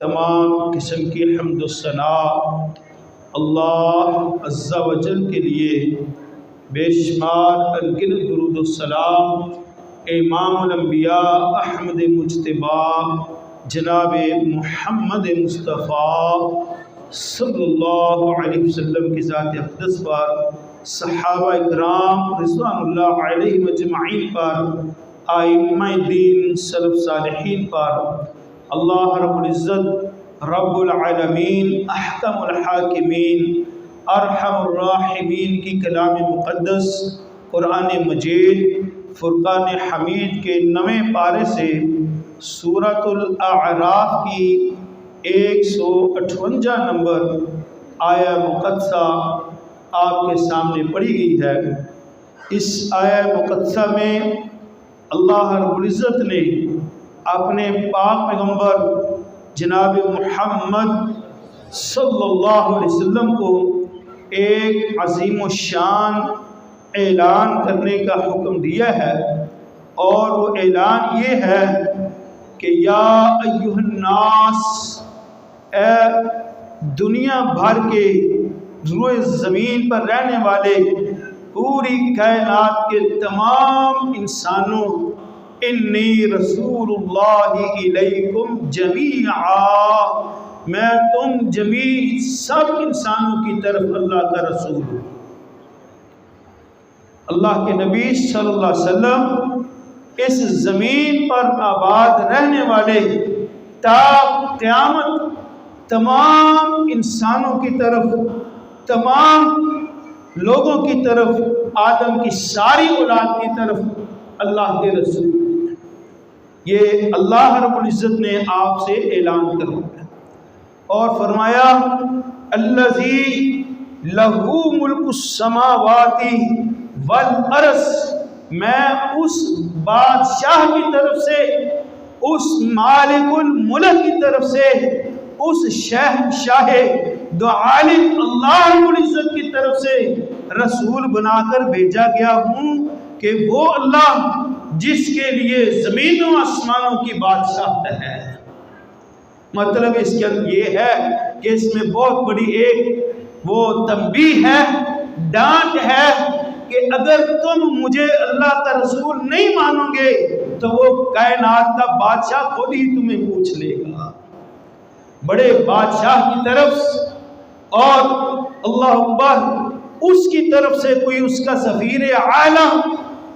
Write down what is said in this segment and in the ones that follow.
تمام قسم کی حمد و ثنا اللہ عز و جل کے لیے، بے شمار انگنت درود و سلام امام الانبیاء احمد مجتبی جناب محمد مصطفیٰ صلی اللہ علیہ وسلم کی ذات اقدس پر، صحابہ اکرام رضوان اللہ علیہ مجمعین پر، ائمہ دین سلف صالحین پر، اللہ رب العزت رب العالمین احکم الحاکمین ارحم الراحمین کی کلام مقدس قرآن مجید فرقان حمید کے 9ویں پارے سے سورۃ الاعراف کی 158 نمبر آیہ مقدسہ آپ کے سامنے پڑھی گئی ہے۔ اس آیہ مقدسہ میں اللہ رب العزت نے اپنے پاک پیغمبر جناب محمد صلی اللہ علیہ وسلم کو ایک عظیم الشان اعلان کرنے کا حکم دیا ہے، اور وہ اعلان یہ ہے کہ یا ایھا الناس، اے دنیا بھر کے روئے زمین پر رہنے والے پوری کائنات کے تمام انسانوں، انی رسول اللہ الیکم جمیعا، میں تم جمیع سب انسانوں کی طرف اللہ کا رسول ہوں۔ اللہ کے نبی صلی اللہ علیہ وسلم اس زمین پر آباد رہنے والے تا قیامت تمام انسانوں کی طرف، تمام لوگوں کی طرف، آدم کی ساری اولاد کی طرف اللہ کے رسول، یہ اللہ رب العزت نے آپ سے اعلان کروایا اور فرمایا الذی لہ ملک السماوات والارض، میں اس بادشاہ کی طرف سے، اس مالک الملک کی طرف سے، اس شہنشاہ دو عالم اللہ رب العزت کی طرف سے رسول بنا کر بھیجا گیا ہوں کہ وہ اللہ جس کے لیے زمین و آسمانوں کی بادشاہت ہے۔ مطلب اس کے اندر یہ ہے کہ اس میں بہت بڑی ایک وہ تنبیہ ہے، ڈانٹ ہے کہ اگر تم مجھے اللہ کا رسول نہیں مانو گے تو وہ کائنات کا بادشاہ خود ہی تمہیں پوچھ لے گا۔ بڑے بادشاہ کی طرف اور اللہ اکبر اس کی طرف سے کوئی اس کا سفیر اعلیٰ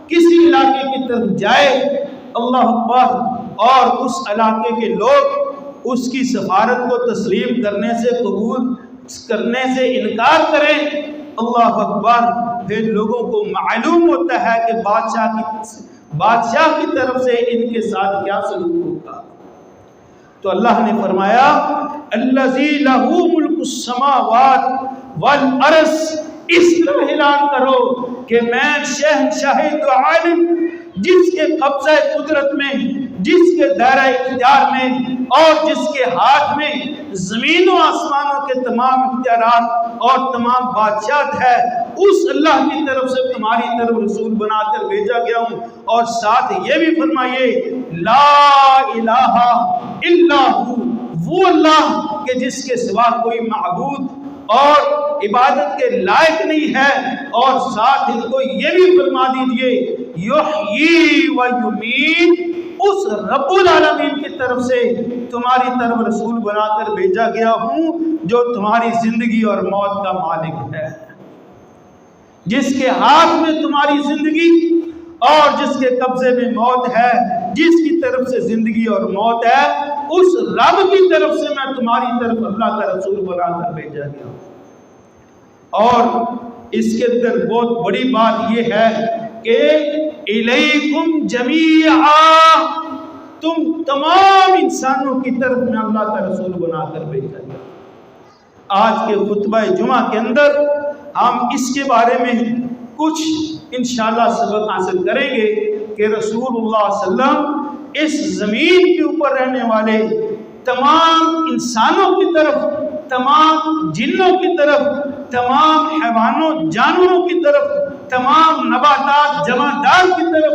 کسی علاقے کی طرف جائے، اللہ اکبر، اور اس علاقے کے لوگ اس کی سفارت کو تسلیم کرنے سے، قبول کرنے سے انکار کریں، اللہ اکبر، پھر لوگوں کو معلوم ہوتا ہے کہ بادشاہ کی طرف سے ان کے ساتھ کیا سلوک ہوگا۔ تو اللہ نے فرمایا الذی لہ ملک السماوات والارض، اس طرح اعلان کرو کہ میں شہنشاہ دو عالم، جس کے قبضہ قدرت میں، جس کے دائرہ اختیار میں، اور جس کے ہاتھ میں زمین و آسمانوں کے تمام اختیارات اور تمام بادشاہت ہے، اس اللہ کی طرف سے تمہاری طرف رسول بنا کر بھیجا گیا ہوں، اور ساتھ یہ بھی فرمائیے لا الہ الا ہو، وہ اللہ کہ جس کے سوا کوئی معبود اور عبادت کے لائق نہیں ہے، اور ساتھ ان کو یہ بھی فرما دیجئے یحیی و یمیت، اس رب العالمین کی طرف سے تمہاری طرف رسول بنا کر بھیجا گیا ہوں جو تمہاری زندگی اور موت کا مالک ہے، جس کے ہاتھ میں تمہاری زندگی اور جس کے قبضے میں موت ہے، جس کی طرف سے زندگی اور موت ہے، اس رب کی طرف سے میں تمہاری طرف اللہ کا رسول بنا کر بھیجا گیا ہوں۔ اور اس کے اندر بہت بڑی بات یہ ہے کہ الیکم جمیعا، تم تمام انسانوں کی طرف میں اللہ کا رسول بنا کر بھیجا گیا۔ آج کے خطبہ جمعہ کے اندر ہم اس کے بارے میں کچھ انشاءاللہ سبق حاصل کریں گے کہ رسول اللہ صلی اللہ علیہ وسلم اس زمین کے اوپر رہنے والے تمام انسانوں کی طرف، تمام جنوں کی طرف، تمام حیوانوں جانوروں کی طرف، تمام نباتات جمادات کی طرف،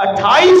28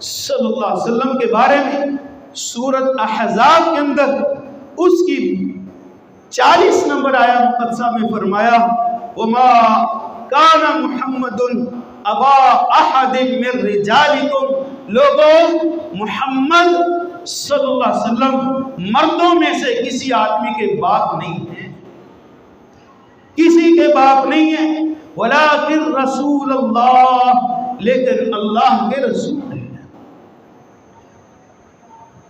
صلی اللہ علیہ وسلم کے بارے میں سورۃ احزاب کے اندر اس کی 40 نمبر آیا مقدسہ میں فرمایا وما کان محمد ابا احد من رجالکم، لوگوں محمد صلی اللہ علیہ وسلم مردوں میں سے کسی آدمی کے باپ نہیں ہیں، کسی کے باپ نہیں ہیں، ولیکن رسول اللہ، لیکن اللہ کے رسول ہیں،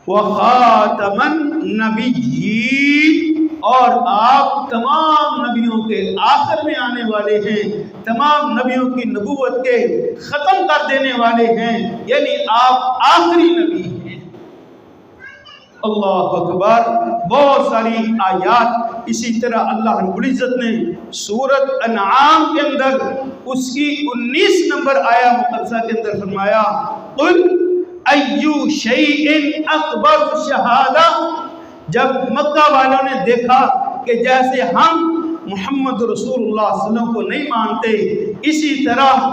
وخاتم النبیین، اور آپ تمام نبیوں کے آخر میں آنے والے ہیں، تمام نبیوں کی نبوت کے ختم کر دینے والے ہیں، یعنی آپ آخری نبی ہیں۔ اللہ اکبر۔ بہت ساری آیات اسی طرح اللہ رب العزت نے سورۃ انعام کے اندر اس کی 19 نمبر آیا مقدسہ کے اندر فرمایا قل ایو شیء اکبر شہادہ، جب مکہ والوں نے دیکھا کہ جیسے ہم محمد رسول اللہ صلی اللہ علیہ وسلم کو نہیں مانتے، اسی طرح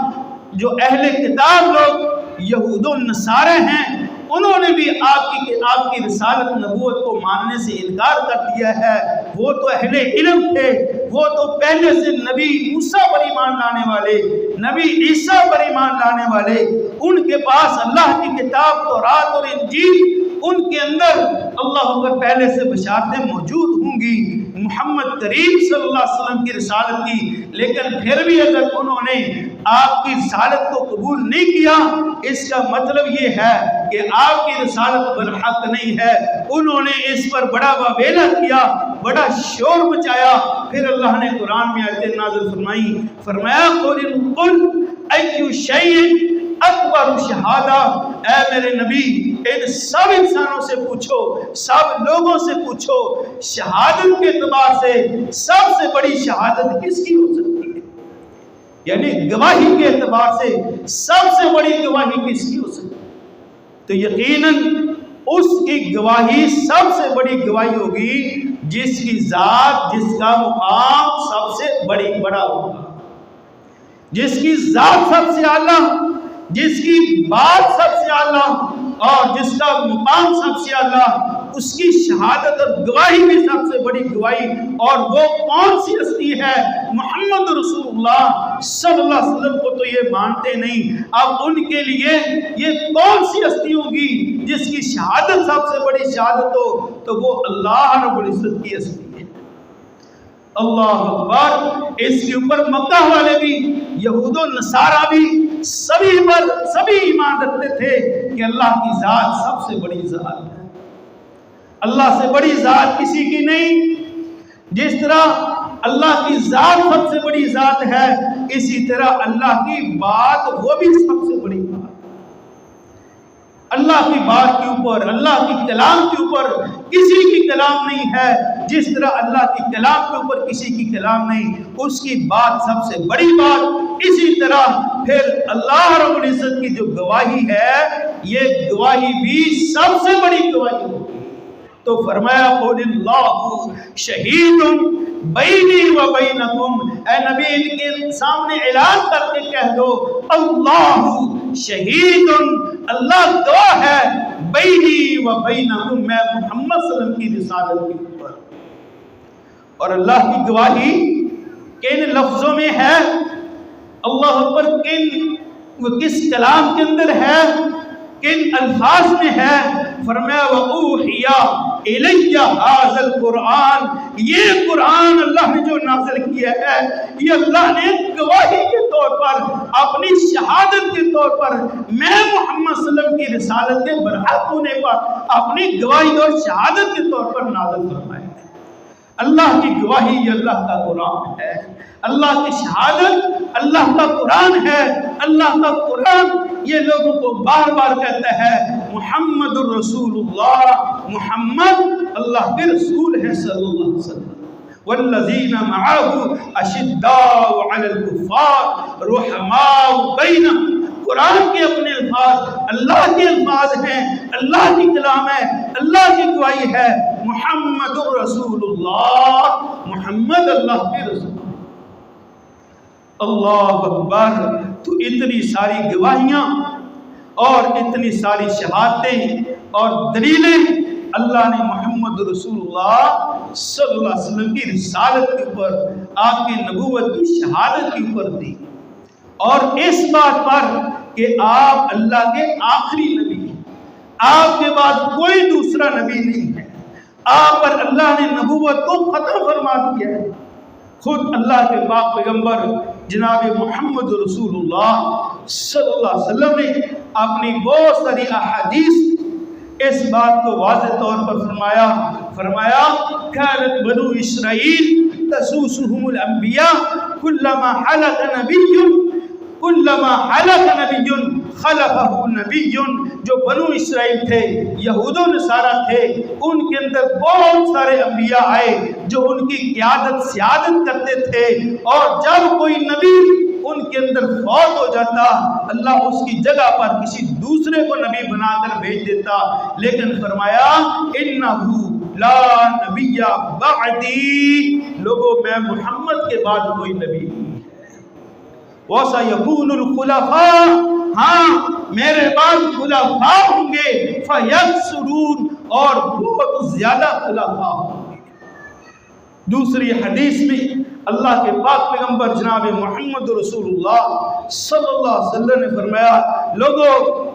جو اہل کتاب لوگ یہود و نصارے ہیں انہوں نے بھی آپ کی رسالت نبوت کو ماننے سے انکار کر دیا ہے۔ وہ تو اہل علم تھے، وہ تو پہلے سے نبی موسیٰ پر ایمان لانے والے، نبی عیسیٰ پر ایمان لانے والے، ان کے پاس اللہ کی کتاب تورات اور انجیل، ان کے اندر اللہ اکبر پہلے سے بشارتیں موجود ہوں گی محمد کریم صلی اللہ علیہ وسلم کی رسالت کی، لیکن پھر بھی اگر انہوں نے آپ کی رسالت کو قبول نہیں کیا، اس کا مطلب یہ ہے کہ آپ کی رسالت برحق نہیں ہے۔ انہوں نے اس پر بڑا وبیلہ کیا، بڑا شور مچایا، پھر اللہ نے قرآن میں آیتیں نازل فرمائی، فرمایا قل ایو شیء اکبر شہادہ، اے میرے نبی ان سب انسانوں سے پوچھو، سب لوگوں سے پوچھو، شہادت کے اعتبار سے سب سے بڑی شہادت کس کی ہو سکتی ہے؟ یعنی گواہی کے اعتبار سے سب سے بڑی گواہی کس کی ہو سکتی ہے؟ تو یقیناً اس کی گواہی سب سے بڑی گواہی ہوگی جس کی ذات، جس کا مقام سب سے بڑا ہوگا، جس کی ذات سب سے اعلیٰ، جس کی بات سب سے اعلیٰ اور جس کا مقام سب سے اعلیٰ، اس کی شہادت اور گواہی بھی سب سے بڑی گواہی، اور وہ کون سی ہستی ہے؟ محمد رسول اللہ صلی اللہ علیہ وسلم کو تو یہ مانتے نہیں، اب ان کے لیے یہ کون سی ہستی ہوگی جس کی شہادت سب سے بڑی شہادت ہو؟ تو وہ اللہ رب العزت کی ہستی ہے۔ اللہ اکبر۔ اس کے اوپر مکہ والے بھی، یہود و نصارہ بھی، سبھی ایمان رکھتے تھے کہ اللہ کی ذات سب سے بڑی ذات ہے، اللہ سے بڑی ذات کسی کی نہیں۔ جس طرح اللہ کی ذات سب سے بڑی ذات ہے، اسی طرح اللہ کی بات وہ بھی سب سے بڑی بات۔ اللہ کی بات کے اوپر، اللہ کی کلام کے اوپر کسی کی کلام نہیں ہے، جس طرح اللہ کی کلام کے اوپر کسی کی کلام نہیں، اس کی بات سب سے بڑی بات۔ اسی طرح پھر اللہ رب العزت کی جو گواہی ہے، یہ گواہی بھی سب سے بڑی گواہی ہوگی۔ تو فرمایا قول اللہ شہید بینی و بینکم، اے نبی ان کے سامنے اعلان کر کے کہہ دو اللہ شہید، اللہ گواہ ہے، بینی و بینکم، میں محمد صلی اللہ علیہ وسلم کی رسالت کے اوپر۔ اور اللہ کی گواہی کن لفظوں میں ہے؟ اللہ اکبر، کس کلام کے اندر ہے، کن الفاظ میں ہے؟ فرمایا وَأُوحِيَ إِلَيَّ هَذَا الْقُرْآنِ، یہ قرآن اللہ نے جو نازل کیا ہے، یہ اللہ نے گواہی کے طور پر، اپنی شہادت کے طور پر، میں محمد صلی اللہ علیہ وسلم کی رسالت کے برحق ہونے پر اپنی گواہی اور شہادت کے طور پر نازل فرمایا ہے۔ اللہ کی گواہی یہ اللہ کا قرآن ہے، اللہ کی شہادت اللہ کا قرآن ہے۔ اللہ کا قرآن یہ لوگوں کو بار بار کہتا ہے محمد الرسول اللہ، محمد اللہ کے رسول ہے صلی اللہ علیہ وسلم۔ والذین معه اشداء علی الکفار رحماء بینہم، قرآن کے اپنے الفاظ اللہ کے الفاظ ہیں، اللہ کی کلام ہے، اللہ کی گواہی ہے۔ محمد الرسول اللہ، محمد اللہ کے رسول۔ اللہ اکبر۔ تو اتنی ساری گواہیاں اور اتنی ساری شہادتیں اور دلیلیں اللہ نے محمد رسول اللہ صلی اللہ علیہ وسلم کی رسالت کے اوپر، آپ کی نبوت کی شہادت کے اوپر دی، اور اس بات پر کہ آپ اللہ کے آخری نبی ہیں، آپ کے بعد کوئی دوسرا نبی نہیں ہے، آپ پر اللہ نے نبوت کو ختم فرما دیا ہے۔ خود اللہ کے پاک پیغمبر جناب محمد رسول اللہ صلی اللہ علیہ وسلم نے اپنی بہت ساری احادیث اس بات کو واضح طور پر فرمایا كانت بنو اسرائیل تسوسهم الانبیاء كلما حلق نبی خلفه نبی۔ جو بنو اسرائیل تھے، یہود و نصارہ تھے، ان کے اندر بہت سارے انبیاء آئے جو ان کی قیادت سیادت کرتے تھے، اور جب کوئی نبی ان کے اندر فوت ہو جاتا، اللہ اس کی جگہ پر کسی دوسرے کو نبی بنا کر بھیج دیتا، لیکن فرمایا انہ لا نبی بعدی، لوگوں میں محمد کے بعد کوئی نبی نہیں ہے۔ وَسَيَكُونُ الْخُلَفَاءُ، ہاں میرے بعد خلفاء ہوں گے، فَيَكْثُرُونَ، اور بہت زیادہ خلفاء ہوں گے۔ دوسری حدیث میں اللہ کے پاک پیغمبر جناب محمد رسول اللہ صلی اللہ علیہ وسلم نے فرمایا، لوگو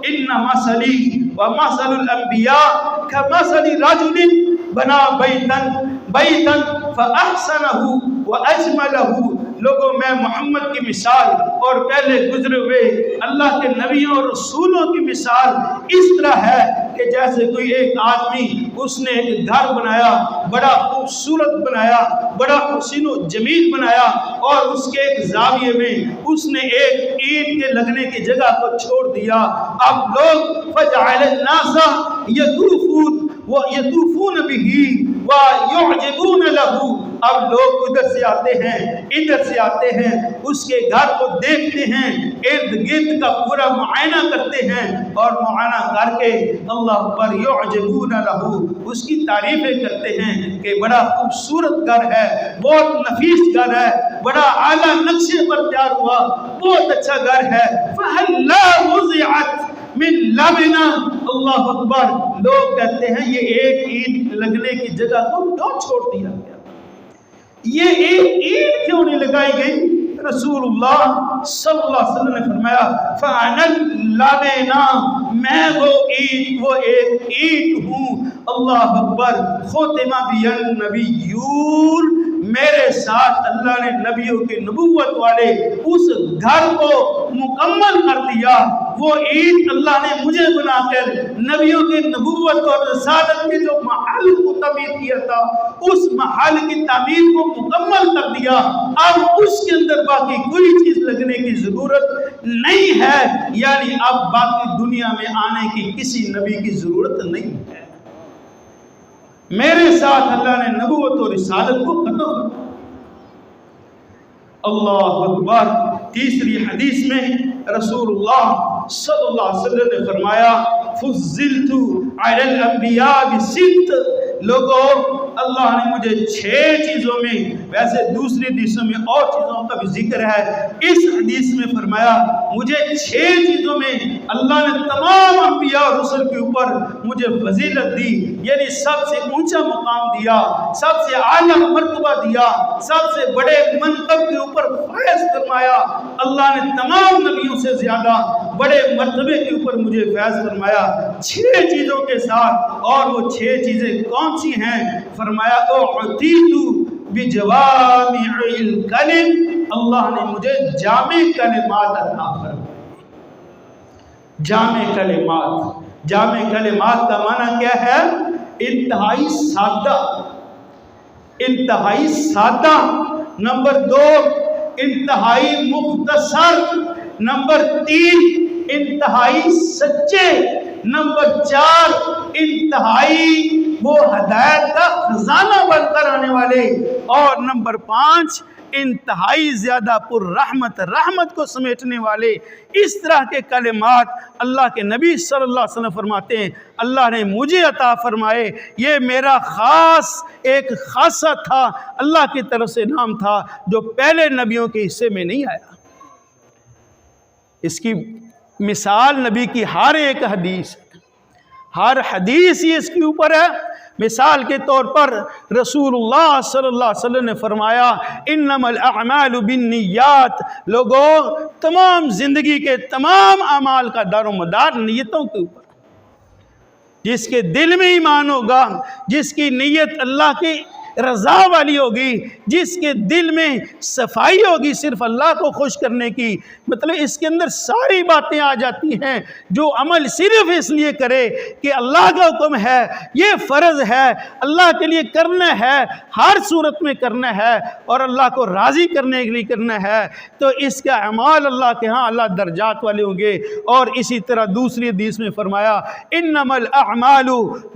ان مثلی ومثل الانبیاء کمثل رجل بنا بیتا فاحسنہ واجملہ، لوگوں میں محمد کی مثال اور پہلے گزرے ہوئے اللہ کے نبیوں اور رسولوں کی مثال اس طرح ہے کہ جیسے کوئی ایک آدمی اس نے ایک گھر بنایا، بڑا خوبصورت بنایا، بڑا حسین و جمیل بنایا، اور اس کے ایک زاویے میں اس نے ایک اینٹ کے لگنے کی جگہ کو چھوڑ دیا۔ اب لوگ فجعل الناس یطوفون بہ ویعجبون لہ، اب لوگ ادھر سے آتے ہیں ادھر سے آتے ہیں، اس کے گھر کو دیکھتے ہیں، ارد گرد کا پورا معائنہ کرتے ہیں، اور معائنہ کر کے اللہ پر یعجبون لہ، اس کی تعریفیں کرتے ہیں کہ بڑا خوبصورت گھر ہے، بہت نفیس گھر ہے، بڑا اعلیٰ نقشے پر تیار ہوا، بہت اچھا گھر ہے۔ فَهَلَّا وُضِعَتْ من لبنا، اللہ اکبر، لوگ کہتے ہیں یہ ایک اینٹ لگنے کی جگہ کو کیوں چھوڑ دیا گیا، یہ ایک اینٹ کیوں نہیں لگائی گئی؟ رسول اللہ صلی اللہ علیہ وسلم نے فرمایا فَأَنَا اللَّبِنَا، میں وہ ایک اینٹ ہوں۔ اللہ اکبر، خُتِمَ بِيَ النَّبِيُّونَ، میرے ساتھ اللہ نے نبیوں کی نبوت والے اس گھر کو مکمل کر دیا۔ وہ اینٹ اللہ نے مجھے بنا کر نبیوں کی نبوت اور رسالت کے جو محل کو تعمیر کیا تھا، اس محل کی تعمیر کو مکمل کر دیا۔ اب اس کے اندر باقی کوئی چیز لگنے کی ضرورت نہیں ہے، یعنی اب باقی دنیا میں آنے کی کسی نبی کی ضرورت نہیں ہے۔ میرے ساتھ اللہ نے نبوت اور رسالت کو ختم کر۔ اللہ اکبر۔ تیسری حدیث میں رسول اللہ صلی اللہ علیہ وسلم نے فرمایا فضلت علی الانبیاء بست، لوگوں اللہ نے مجھے 6 چیزوں میں، ویسے دوسری حدیثوں میں اور چیزوں کا بھی ذکر ہے، اس حدیث میں فرمایا مجھے 6 چیزوں میں اللہ نے تمام انبیاء اور رسل کے اوپر مجھے فضیلت دی، یعنی سب سے اونچا مقام دیا، سب سے اعلیٰ مرتبہ دیا، سب سے بڑے منصب کے اوپر فیض فرمایا۔ اللہ نے تمام نبیوں سے زیادہ بڑے مرتبے کے اوپر مجھے فیض فرمایا 6 چیزوں کے ساتھ، اور وہ 6 چیزیں کون سی ہیں؟ فرمایا اعطیت بجوامع الکلم، اللہ نے مجھے جامع کلمات عطا فرمائے۔ جامع کلمات، جامع کلمات کا معنی کیا ہے؟ انتہائی سادہ، انتہائی سادہ۔ نمبر 2 انتہائی مختصر، نمبر 3 انتہائی سچے، نمبر 4 انتہائی وہ ہدایت کا خزانہ بن کر آنے والے، اور نمبر 5 انتہائی زیادہ پر رحمت، رحمت کو سمیٹنے والے۔ اس طرح کے کلمات اللہ کے نبی صلی اللہ علیہ وسلم فرماتے ہیں اللہ نے مجھے عطا فرمائے، یہ میرا خاص ایک خاصہ تھا، اللہ کی طرف سے نام تھا جو پہلے نبیوں کے حصے میں نہیں آیا۔ اس کی مثال نبی کی ہر ایک حدیث، ہر حدیث ہی اس کے اوپر ہے۔ مثال کے طور پر رسول اللہ صلی اللہ علیہ وسلم نے فرمایا انما الاعمال بالنیات، لوگوں تمام زندگی کے تمام اعمال کا دار و مدار نیتوں کے اوپر۔ جس کے دل میں ایمان ہوگا، جس کی نیت اللہ کی رضا والی ہوگی، جس کے دل میں صفائی ہوگی صرف اللہ کو خوش کرنے کی، مطلب اس کے اندر ساری باتیں آ جاتی ہیں۔ جو عمل صرف اس لیے کرے کہ اللہ کا حکم ہے، یہ فرض ہے، اللہ کے لیے کرنا ہے، ہر صورت میں کرنا ہے اور اللہ کو راضی کرنے کے لیے کرنا ہے، تو اس کا اعمال اللہ کے ہاں اللہ درجات والے ہوں گے۔ اور اسی طرح دوسری حدیث میں فرمایا انما الاعمال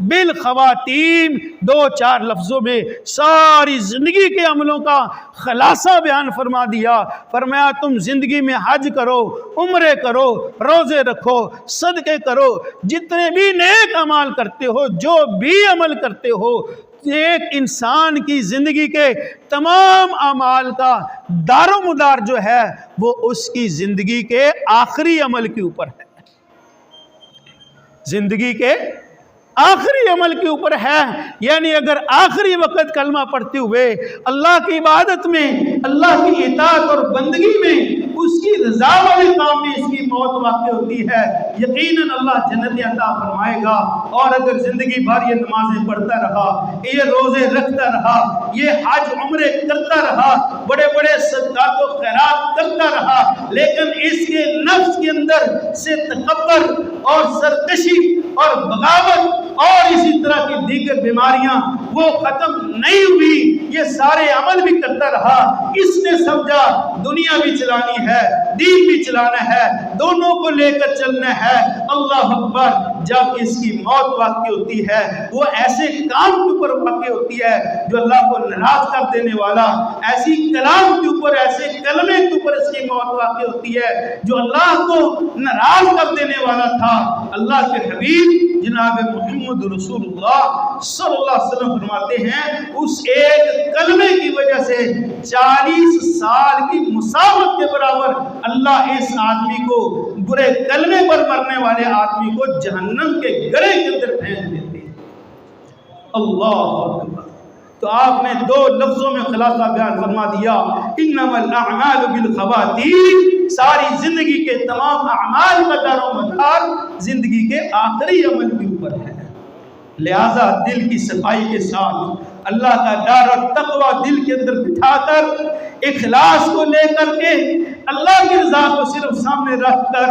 بالخواتیم، 2-4 لفظوں میں ساری زندگی کے عملوں کا خلاصہ بیان فرما دیا۔ فرمایا تم زندگی میں حج کرو، عمرے کرو، روزے رکھو، صدقے کرو، جتنے بھی نیک اعمال کرتے ہو، جو بھی عمل کرتے ہو، ایک انسان کی زندگی کے تمام اعمال کا دار و مدار جو ہے وہ اس کی زندگی کے آخری عمل کے اوپر ہے، زندگی کے آخری عمل کے اوپر ہے۔ یعنی اگر آخری وقت کلمہ پڑھتے ہوئے اللہ کی عبادت میں، اللہ کی اطاعت اور بندگی میں، اس کی رضا والے کام میں اس کی موت واقع ہوتی ہے، یقیناً اللہ جنت عطا فرمائے گا۔ اور اگر زندگی بھر یہ نمازیں پڑھتا رہا، یہ روزے رکھتا رہا، یہ حج عمرے کرتا رہا، بڑے بڑے صدقات و خیرات کرتا رہا، لیکن اس کے نفس کے اندر سے تکبر اور سرکشی اور بغاوت اور اسی طرح کی دیگر بیماریاں وہ ختم نہیں ہوئی، یہ سارے عمل بھی کرتا رہا، اس نے سمجھا دنیا بھی چلانی ہے، دین بھی چلانا ہے، دونوں کو لے کر چلنا ہے، اللہ اکبر۔ جب اس کی موت واقع ہوتی ہے وہ ایسے کام کے اوپر واقع ہوتی ہے جو اللہ کو ناراض کر دینے والا، ایسی کلام کے اوپر، ایسے کلمے کے اوپر اس کی موت واقع ہوتی ہے جو اللہ کو ناراض کر دینے والا تھا۔ اللہ کے حبیب جناب محمد رسول اللہ صلی اللہ علیہ وسلم فرماتے ہیں اس ایک کلمے کی وجہ سے 40 سال کی مسافت کے برابر اللہ اس آدمی کو، برے کلمے پر مرنے والے آدمی کو جہنم کے گڑھے کے اندر پھینک دیتے ہیں۔ اللہ اکبر۔ تو آپ نے 2 لفظوں میں خلاصہ بیان فرما دیا انما الاعمال بالخواتیم، ساری زندگی کے تمام اعمال کا دار و مدار زندگی کے آخری عمل کے اوپر ہے۔ لہذا دل کی صفائی کے ساتھ اللہ کا ڈر اور تقوی دل کے اندر بٹھا کر، اخلاص کو لے کر کے، اللہ کی رضا کو صرف سامنے رکھ کر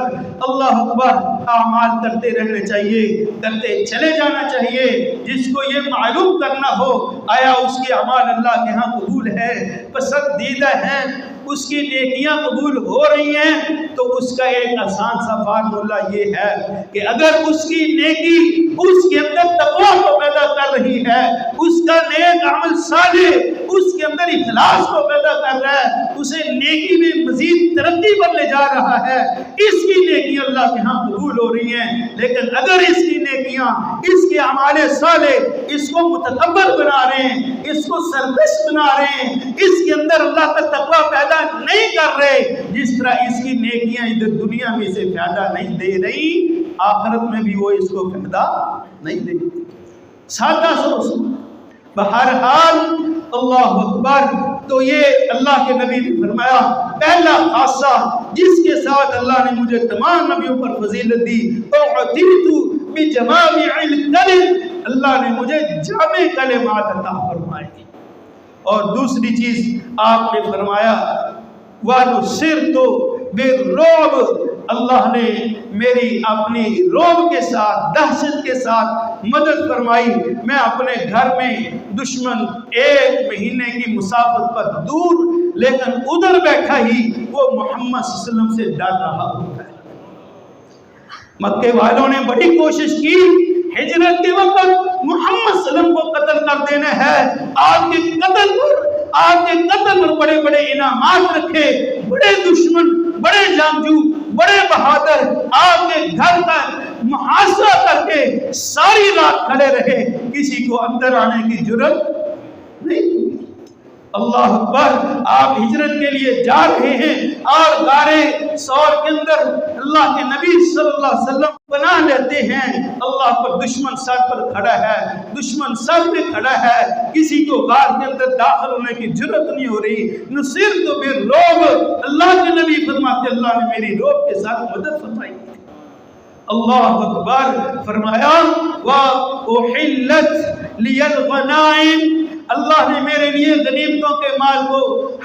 اللہ اکبر اعمال کرتے رہنے چاہیے، کرتے چلے جانا چاہیے۔ جس کو یہ معلوم کرنا ہو آیا اس کے اعمال اللہ کے ہاں قبول ہے، پسندیدہ ہیں، اس کی نیکیاں قبول ہو رہی ہیں، تو اس کا ایک آسان سا فارمولہ یہ ہے کہ اگر اس کی نیکی اس کے اندر تقویٰ کو پیدا کر رہی ہے، اس کا نیک عمل صالح اس کے اندر اخلاص کو پیدا کر رہا ہے، اسے نیکی میں مزید ترقی پر لے جا رہا ہے، اس کی نیکیاں اللہ کے ہاں قبول ہو رہی ہیں۔ لیکن اگر اس کی نیکیاں، اس کے اعمال صالح اس کو متکبر بنا رہے ہیں، اس کو سرکش بنا رہے ہیں، اس کے اندر اللہ کا تقویٰ پیدا نہیں کر رہے، جس طرح اس کی نیکیاں ادھر دنیا میں اسے فائدہ نہیں دے رہی، آخرت میں بھی وہ اس کو فائدہ نہیں دے رہی۔ سادہ سا بہرحال اللہ اکبر۔ تو یہ اللہ کے نبی نے فرمایا پہلا خاصہ جس کے ساتھ اللہ نے مجھے تمام نبیوں پر فضیلت دی، اعطیت بجوامع الکلم، اللہ نے مجھے جامع کلمات عطا فرمائے۔ اور دوسری چیز آپ نے فرمایا وَنُصِرْتُ بِالرُّعْبِ، اللہ نے میری اپنی رعب کے ساتھ، دہشت کے ساتھ مدد فرمائی۔ میں اپنے گھر میں دشمن 1 مہینے کی مسافت پر دور، لیکن ادھر بیٹھا ہی وہ محمد صلی اللہ علیہ وسلم سے ڈر رہا ہوتا ہے۔ مکے والوں نے بڑی کوشش کی، ہجرت کے وقت محمد صلی اللہ علیہ وسلم کو قتل کر دینا ہے، آپ کے قتل پر بڑے بڑے انعامات رکھے، بڑے دشمن، بڑے جنگجو، بڑے بہادر آپ کے گھر کا محاصرہ کر کے ساری رات کھڑے رہے، کسی کو اندر آنے کی جرات نہیں ہوئی۔ اللہ اکبر، آپ ہجرت کے لیے جا رہے ہیں اور غارِ ثور کے اندر اللہ کے نبی صلی اللہ علیہ وسلم پناہ لیتے ہیں۔ اللہ پر دشمن سر پر کھڑا ہے، دشمن سر پہ کھڑا ہے، کسی کو غار کے اندر داخل ہونے کی جرت نہیں ہو رہی۔ نصرت بالرعب، اللہ کے نبی فرماتے اللہ نے میری رعب کے ساتھ مدد فرمائی۔ اللہ اکبر، فرمایا وَأُحِلَّتْ لِيَ الْغَنَائِمُ، اللہ نے میرے لیے غنیمتوں کے مال کو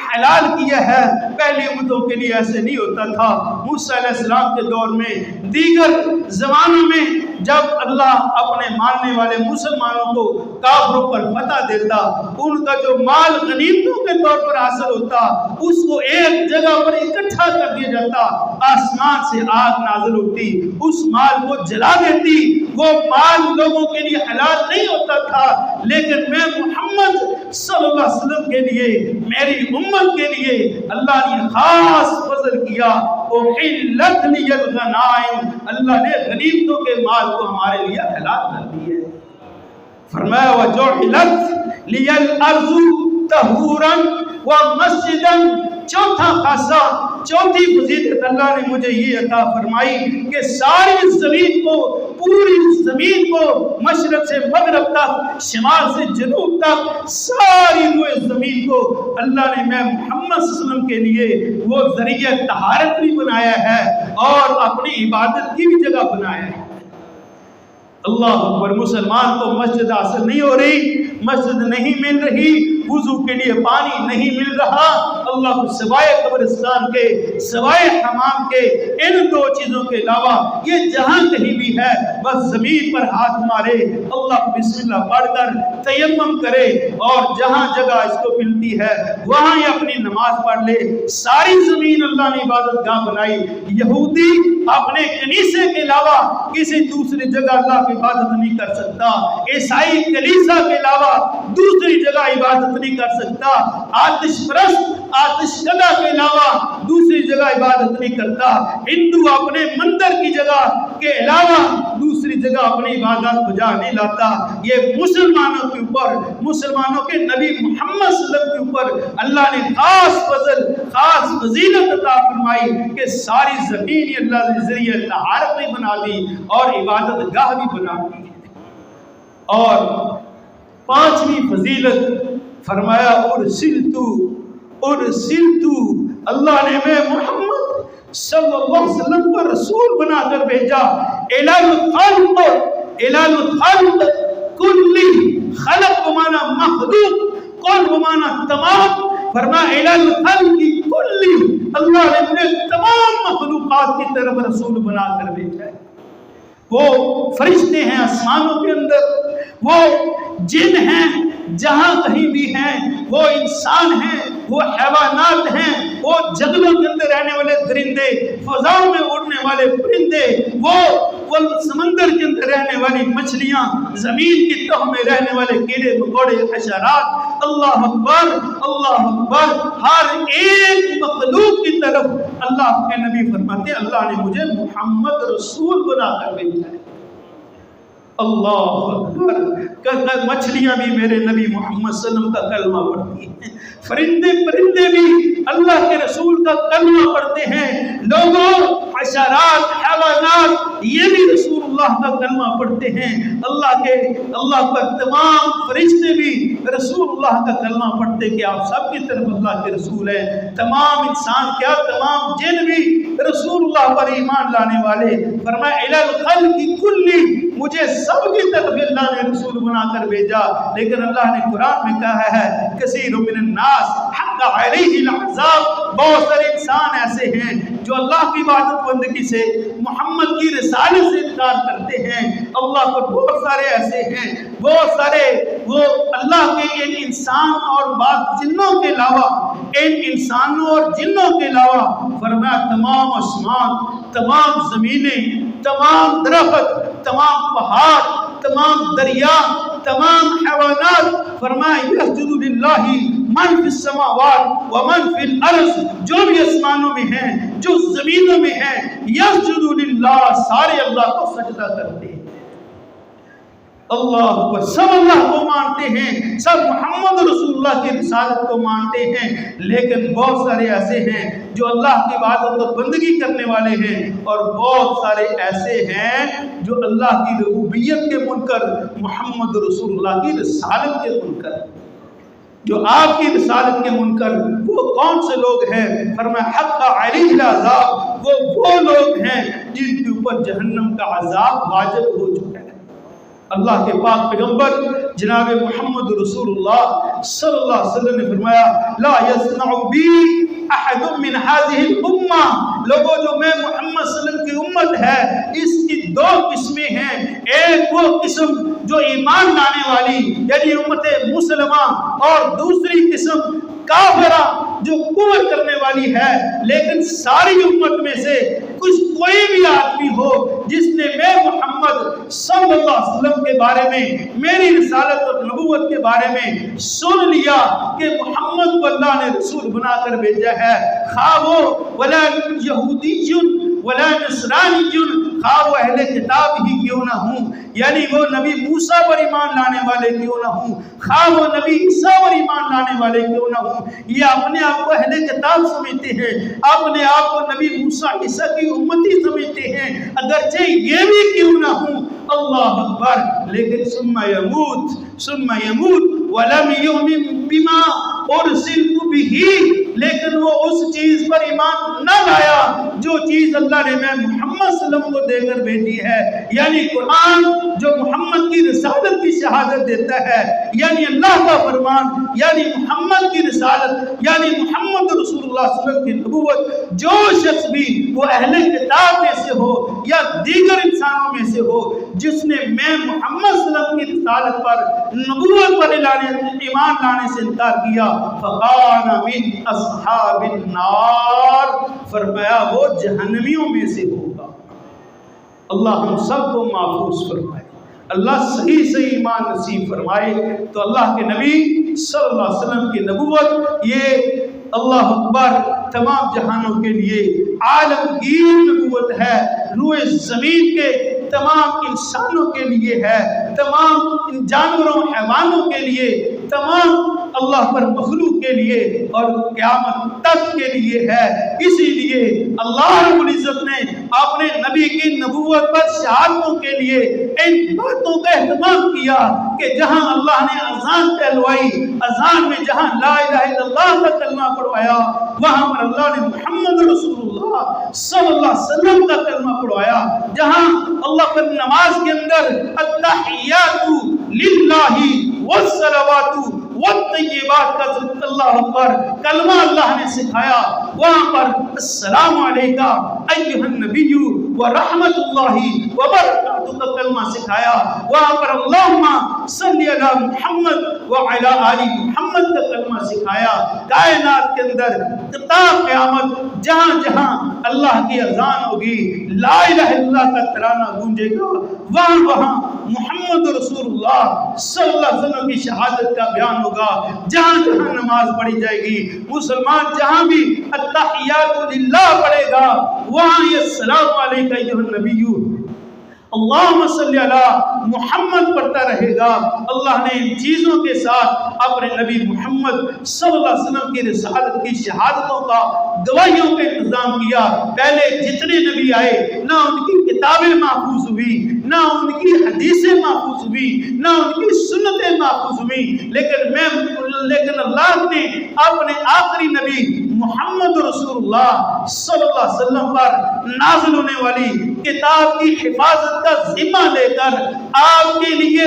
حلال کیا ہے۔ پہلی امتوں کے لیے ایسے نہیں ہوتا تھا۔ موسیٰ علیہ السلام کے دور میں، دیگر زمانوں میں جب اللہ اپنے ماننے والے مسلمانوں کو کافروں پر فتح دیتا، ان کا جو مال غنیمتوں کے طور پر حاصل ہوتا اس کو ایک جگہ پر اکٹھا کر دیا جاتا، آسمان سے آگ نازل ہوتی، اس مال کو جلا دیتی۔ وہ مال لوگوں کے لیے حلال نہیں ہوتا تھا، لیکن میں محمد صلی اللہ علیہ وسلم کے لیے، میری امت کے لیے اللہ نے خاص فضل کیا۔ احلت لی الغنائم، اللہ نے غنیمتوں کے مال کو ہمارے لیے حلال کر دیے۔ فرمایا وجعلت لی الارض طہورا ومسجدا، چوتھا خاصہ، چوتھی فضیلت اللہ نے مجھے یہ عطا فرمائی کہ ساری زمین کو، پوری زمین کو، مشرق سے مغرب تک، شمال سے جنوب تک، ساری روئے زمین کو اللہ نے میں محمد صلی اللہ علیہ وسلم کے لیے وہ ذریعہ طہارت بھی بنایا ہے اور اپنی عبادت کی بھی جگہ بنایا ہے۔ اللہ اکبر، مسلمان کو مسجد حاصل نہیں ہو رہی، مسجد نہیں مل رہی، وضو کے لیے پانی نہیں مل رہا، اللہ کو سوائے قبرستان کے، سوائے حمام کے، ان دو چیزوں کے علاوہ یہ جہاں کہیں بھی ہے بس زمین پر ہاتھ مارے، اللہ بسم اللہ پڑھ کر تیمم کرے اور جہاں جگہ اس کو ملتی ہے وہاں یہ اپنی نماز پڑھ لے۔ ساری زمین اللہ نے عبادت گاہ بنائی۔ یہودی اپنے کنیسے کے علاوہ کسی دوسری جگہ اللہ کی عبادت نہیں کر سکتا، عیسائی کلیسا کے علاوہ دوسری جگہ عبادت نہیں کر سکتا، آتش پرست آتش کدہ کے علاوہ دوسری جگہ عبادت نہیں کرتا، ہندو اپنے مندر کی جگہ کے علاوہ دوسری جگہ اپنی عبادت بجا نہیں لاتا۔ یہ مسلمانوں کے اوپر، مسلمانوں کے نبی محمد صلی اللہ علیہ وسلم کے اوپر اللہ نے خاص فضل، خاص فضیلت عطا فرمائی کہ ساری زمین اللہ نے ذریعہ طہارت بھی بنا دی اور عبادت گاہ بھی بنا دی۔ اور پانچویں فضیلت فرمایا ارسلتو، اللہ نے میں محمد صلی اللہ علیہ وسلم پر رسول بنا کر بھیجا، الخلق کلی، خلق بمانا مخلوق، کل بمانا تمام، فرمایا الخلق کلی، اللہ نے مجھے تمام مخلوقات کی طرف رسول بنا کر بھیجا ہے۔ وہ فرشتے ہیں آسمانوں کے اندر، وہ جن ہیں جہاں کہیں بھی ہیں، وہ انسان ہیں، وہ حیوانات ہیں، وہ جنگلوں کے اندر رہنے والے درندے، فضاؤں میں اڑنے والے پرندے، وہ سمندر کے اندر رہنے والی مچھلیاں، زمین کی تہ میں رہنے والے کیڑے مکوڑے حشرات، اللہ اکبر، اللہ اکبر، ہر ایک مخلوق کی طرف اللہ کے نبی فرماتے ہیں اللہ نے مجھے محمد رسول بنا کر بھیجا ہے۔ اللہ اکبر، مچھلیاں بھی میرے نبی محمد صلی اللہ علیہ وسلم کا کلمہ پڑھتی ہیں، فرندے پرندے بھی اللہ کے رسول کا کلمہ پڑھتے ہیں، لوگوں، حشرات، حیوانات یہ بھی رسول اللہ کا کلمہ پڑھتے ہیں، اللہ پر تمام فرشتے بھی رسول اللہ کا کلمہ پڑھتے کہ آپ سب کی طرف اللہ کے رسول ہیں، تمام انسان کیا تمام جن بھی رسول اللہ پر ایمان لانے والے۔ فرمایا الی الخلق کلی، مجھے سب کی طرف اللہ نے رسول بنا کر بھیجا، لیکن اللہ نے قرآن میں کہا ہے کثیر من الناس حق علیہ العذاب، بہت سارے انسان ایسے ہیں جو اللہ کی عبادت بندگی سے، محمد کی رسالت سے انکار کرتے ہیں۔ اللہ پر بہت سارے ایسے ہیں، بہت سارے وہ اللہ کے ان انسان اور بعض جنوں کے علاوہ، ان انسانوں اور جنوں کے علاوہ فرمایا تمام آسمان، تمام زمینیں، تمام درخت، تمام پہاڑ، تمام دریا، تمام حیوانات، فرمایا یسجد للہ من فی السماوات ومن فی الارض، جو بھی آسمانوں میں ہیں، جو زمینوں میں ہیں، یسجد للہ، سارے اللہ کو سجدہ کرتے ہیں۔ اللہ اکبر، سب اللہ کو مانتے ہیں، سب محمد رسول اللہ کی رسالت کو مانتے ہیں، لیکن بہت سارے ایسے ہیں جو اللہ کی عبادت اور بندگی کرنے والے ہیں، اور بہت سارے ایسے ہیں جو اللہ کی ربوبیت کے منکر، محمد رسول اللہ کی رسالت کے منکر، جو آپ کی رسالت کے منکر۔ وہ کون سے لوگ ہیں؟ فرمایا حق علیہ العذاب، وہ لوگ ہیں جن کے اوپر جہنم کا عذاب واجب ہو چکا ہے۔ اللہ کے پاک پیغمبر جناب محمد رسول اللہ صلی اللہ علیہ وسلم نے فرمایا لا يسمع بی احد من هذه الامہ، لوگوں جو میں محمد صلی اللہ علیہ وسلم کی امت ہے، اس کی دو قسمیں ہیں، ایک وہ قسم جو ایمان لانے والی یعنی امت مسلمہ، اور دوسری قسم کافرہ جو کفر کرنے والی ہے۔ لیکن ساری امت میں سے کوئی بھی آدمی ہو جس نے میں محمد صلی اللہ علیہ وسلم کے بارے میں، میری رسالت اور نبوت کے بارے میں سن لیا کہ محمد کو اللہ نے رسول بنا کر بھیجا ہے، خواہ وہ ولا یہودی ولا نصرانی، خواہ وہ اہل کتاب ہی کیوں نہ ہوں، یعنی وہ نبی موسیٰ پر ایمان لانے والے کیوں نہ ہوں، خواہ وہ نبی عیسیٰ پر ایمان لانے والے کیوں نہ ہوں، یہ اپنے آپ کو اہل کتاب سمجھتے ہیں، اپنے آپ کو نبی موسیٰ عیسیٰ کی امتی سمجھتے ہیں، اگرچہ یہ بھی کیوں نہ ہوں، اللہ اکبر، لیکن ثم یموت ولم یؤمن بما ارسلت به، لیکن وہ اس چیز پر ایمان نہ لایا جو چیز اللہ نے میں محمد صلی اللہ علیہ وسلم کو دے کر بھیجی ہے، یعنی قرآن جو محمد کی رسالت کی شہادت دیتا ہے، یعنی اللہ کا فرمان، یعنی محمد کی رسالت، یعنی محمد رسول اللہ صلی اللہ علیہ وسلم کی نبوت۔ جو شخص بھی وہ اہل کتاب میں سے ہو یا دیگر انسانوں میں سے ہو جس نے میں محمد صلی اللہ علیہ وسلم کی رسالت پر، نبوت پر ایمان لانے سے انکار کیا، فَقَانَ مِنْ أَصْحَابِ النَّارِ، فرمایا وہ جہنمیوں میں سے ہوگا۔ اللہ ہم سب کو محفوظ فرمائے، اللہ صحیح ایمان نصیب فرمائے۔ تو اللہ کے نبی صلی اللہ علیہ وسلم کی نبوت یہ اللہ اکبر تمام جہانوں کے لیے عالمگیر نبوت ہے، روئے زمین کے تمام انسانوں کے لیے ہے، تمام جانوروں حیوانوں کے لیے، تمام اللہ پر مخلوق کے لیے اور قیامت تک کے لیے ہے۔ اسی لیے اللہ رب العزت نے اپنے نبی کی نبوت پر شہادتوں کے لیے ان باتوں کا اہتمام کیا کہ جہاں اللہ نے اذان کہلوائی، اذان میں جہاں لا الہ الا اللہ کا کلمہ پڑھوایا، وہاں پر اللہ نے محمد رسول اللہ صلی اللہ علیہ وسلم کا کلمہ پڑھوایا، جہاں اللہ پر نماز کے اندر التحیات للہ والصلوات والطیبات کا ذکر اللہ اکبر کلمہ اللہ نے سکھایا، وہاں پر السلام علیکہ ایھا النبی ورحمت اللہ وبرکاتہ کا کلمہ سکھایا، وہاں پر اللہم صلی علی محمد وعلی آل محمد کا کلمہ سکھایا۔ کائنات کے اندر تا قیامت جہاں جہاں اللہ کی اذان ہوگی، لا الہ الا اللہ کا ترانہ گونجے گا، وہاں وہاں محمد رسول اللہ صلی اللہ علیہ وسلم کی شہادت کا بیان ہوگا، جہاں جہاں نماز پڑھی جائے گی، مسلمان جہاں بھی التحیات للہ پڑھے گا، وہاں یہ السلام علیکہ ایھا النبی اللہم صلی علی محمد پڑھتا رہے گا۔ اللہ نے ان چیزوں کے ساتھ اپنے نبی محمد صلی اللہ علیہ وسلم کی رسالت کی شہادتوں کا، گواہیوں کا انتظام کیا۔ پہلے جتنے نبی آئے نہ ان کی کتابیں محفوظ ہوئی، نہ ان کی حدیثیں محفوظ ہوئی، نہ ان کی سنتیں محفوظ ہوئی، لیکن اللہ نے اپنے آخری نبی محمد رسول اللہ صلی اللہ علیہ وسلم پر نازل ہونے والی کتاب کی حفاظت کا ذمہ لے کر آپ کے لیے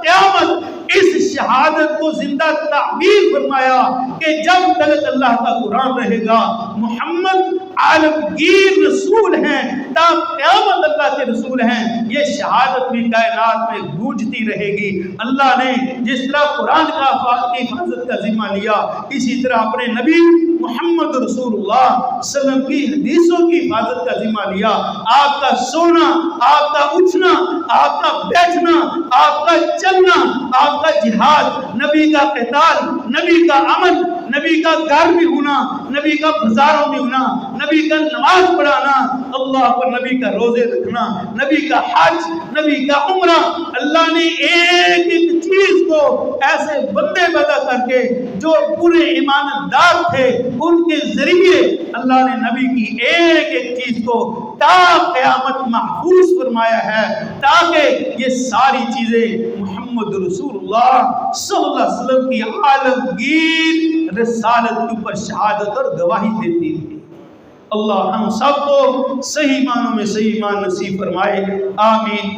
قیامت اس شہادت کو زندہ تعبیر فرمایا کہ جب تک اللہ کا قرآن رہے گا، محمد عالمگیر رسول ہیں، تا قیامت اللہ کے رسول ہیں، یہ شہادت بھی کائنات میں گونجتی رہے گی۔ اللہ نے جس طرح قرآن کا حفاظت کا ذمہ لیا، اسی طرح اپنے نبی محمد رسول اللہ صلی اللہ علیہ وسلم کی حدیثوں کی حفاظت کا ذمہ لیا۔ آپ کا سونا، آپ کا اٹھنا، آپ کا بیٹھنا، آپ کا چلنا، آپ کا جہاد، نبی کا قتال، نبی کا امن، نبی کا گھر میں ہونا، ہونا، نبی کا بازاروں میں ہونا، نبی کا نماز پڑھانا، اللہ پر نبی کا روزے رکھنا، نبی کا حج، نبی کا عمرہ. اللہ نے ایک ایک چیز کو ایسے بندے پیدا کر کے جو پورے ایماندار تھے ان کے ذریعے اللہ نے نبی کی ایک ایک چیز کو تا قیامت محفوظ فرمایا ہے، تاکہ یہ ساری چیزیں محمد رسول اللہ صلی اللہ علیہ وسلم کی عالمگیر رسالت کے اوپر شہادت اور گواہی دیتی ہے. اللہ ہم سب کو صحیح معنوں میں صحیح ایمان نصیب فرمائے. آمین.